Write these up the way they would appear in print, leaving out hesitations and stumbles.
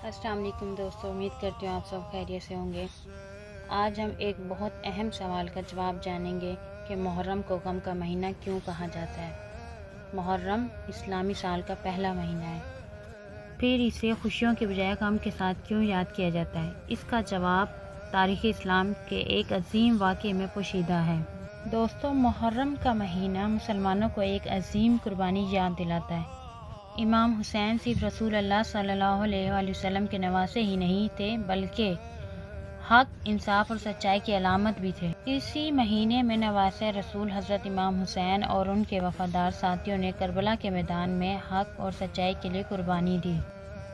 السلام علیکم دوستو، امید کرتی ہوں آپ سب خیریت سے ہوں گے۔ آج ہم ایک بہت اہم سوال کا جواب جانیں گے کہ محرم کو غم کا مہینہ کیوں کہا جاتا ہے۔ محرم اسلامی سال کا پہلا مہینہ ہے، پھر اسے خوشیوں کے بجائے غم کے ساتھ کیوں یاد کیا جاتا ہے؟ اس کا جواب تاریخ اسلام کے ایک عظیم واقعے میں پوشیدہ ہے۔ دوستو، محرم کا مہینہ مسلمانوں کو ایک عظیم قربانی یاد دلاتا ہے۔ امام حسین صرف رسول اللہ صلی اللہ علیہ وآلہ وسلم کے نواسے ہی نہیں تھے بلکہ حق، انصاف اور سچائی کی علامت بھی تھے۔ اسی مہینے میں نواسہ رسول حضرت امام حسین اور ان کے وفادار ساتھیوں نے کربلا کے میدان میں حق اور سچائی کے لیے قربانی دی۔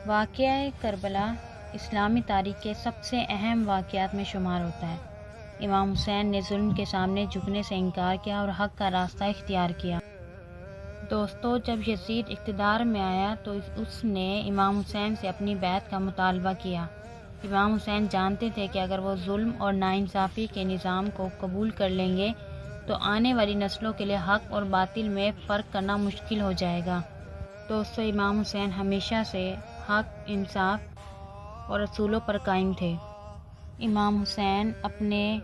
واقعہ کربلا اسلامی تاریخ کے سب سے اہم واقعات میں شمار ہوتا ہے۔ امام حسین نے ظلم کے سامنے جھکنے سے انکار کیا اور حق کا راستہ اختیار کیا۔ دوستو، جب یزید اقتدار میں آیا تو اس نے امام حسین سے اپنی بیعت کا مطالبہ کیا۔ امام حسین جانتے تھے کہ اگر وہ ظلم اور ناانصافی کے نظام کو قبول کر لیں گے تو آنے والی نسلوں کے لیے حق اور باطل میں فرق کرنا مشکل ہو جائے گا۔ دوستو، امام حسین ہمیشہ سے حق، انصاف اور اصولوں پر قائم تھے۔ امام حسین اپنے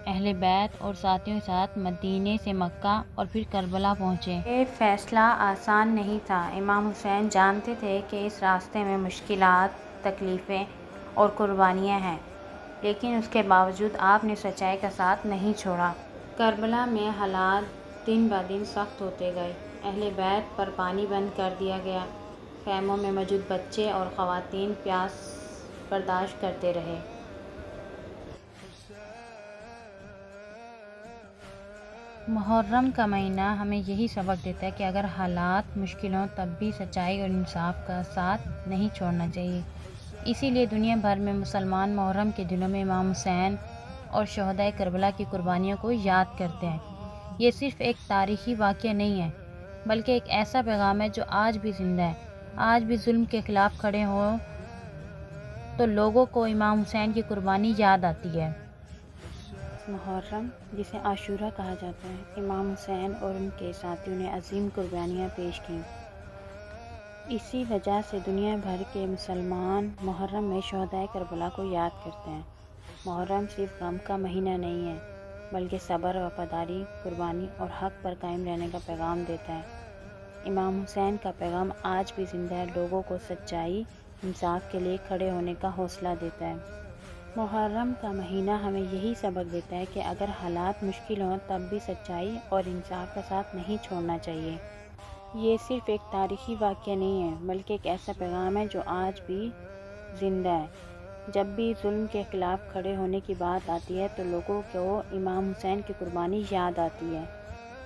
اہل بیت اور ساتھیوں کے ساتھ مدینے سے مکہ اور پھر کربلا پہنچے۔ یہ فیصلہ آسان نہیں تھا۔ امام حسین جانتے تھے کہ اس راستے میں مشکلات، تکلیفیں اور قربانیاں ہیں، لیکن اس کے باوجود آپ نے سچائی کا ساتھ نہیں چھوڑا۔ کربلا میں حالات دن بہ دن سخت ہوتے گئے۔ اہل بیت پر پانی بند کر دیا گیا۔ خیموں میں موجود بچے اور خواتین پیاس برداشت کرتے رہے۔ محرم کا مہینہ ہمیں یہی سبق دیتا ہے کہ اگر حالات مشکل ہوں تب بھی سچائی اور انصاف کا ساتھ نہیں چھوڑنا چاہیے۔ اسی لیے دنیا بھر میں مسلمان محرم کے دنوں میں امام حسین اور شہدائے کربلا کی قربانیوں کو یاد کرتے ہیں۔ یہ صرف ایک تاریخی واقعہ نہیں ہے بلکہ ایک ایسا پیغام ہے جو آج بھی زندہ ہے۔ آج بھی ظلم کے خلاف کھڑے ہوں تو لوگوں کو امام حسین کی قربانی یاد آتی ہے۔ محرم، جسے عاشورہ کہا جاتا ہے، امام حسین اور ان کے ساتھیوں نے عظیم قربانیاں پیش کیں۔ اسی وجہ سے دنیا بھر کے مسلمان محرم میں شہدائے کربلا کو یاد کرتے ہیں۔ محرم صرف غم کا مہینہ نہیں ہے بلکہ صبر، وفاداری، قربانی اور حق پر قائم رہنے کا پیغام دیتا ہے۔ امام حسین کا پیغام آج بھی زندہ ہے، لوگوں کو سچائی، انصاف کے لیے کھڑے ہونے کا حوصلہ دیتا ہے۔ محرم کا مہینہ ہمیں یہی سبق دیتا ہے کہ اگر حالات مشکل ہوں تب بھی سچائی اور انصاف کا ساتھ نہیں چھوڑنا چاہیے۔ یہ صرف ایک تاریخی واقعہ نہیں ہے بلکہ ایک ایسا پیغام ہے جو آج بھی زندہ ہے۔ جب بھی ظلم کے خلاف کھڑے ہونے کی بات آتی ہے تو لوگوں کو امام حسین کی قربانی یاد آتی ہے۔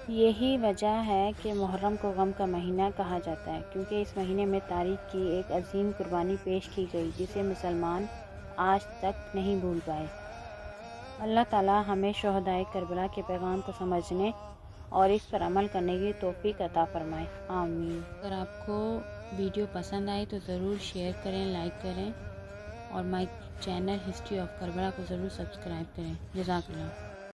یہی وجہ ہے کہ محرم کو غم کا مہینہ کہا جاتا ہے، کیونکہ اس مہینے میں تاریخ کی ایک عظیم قربانی پیش کی گئی جسے مسلمان آج تک نہیں بھول پائے۔ اللہ تعالیٰ ہمیں شہدائے کربلا کے پیغام کو سمجھنے اور اس پر عمل کرنے کی توفیق عطا فرمائے، آمین۔ اگر آپ کو ویڈیو پسند آئی تو ضرور شیئر کریں، لائک کریں اور my channel history of Karbala کو ضرور سبسکرائب کریں۔ جزاک اللہ۔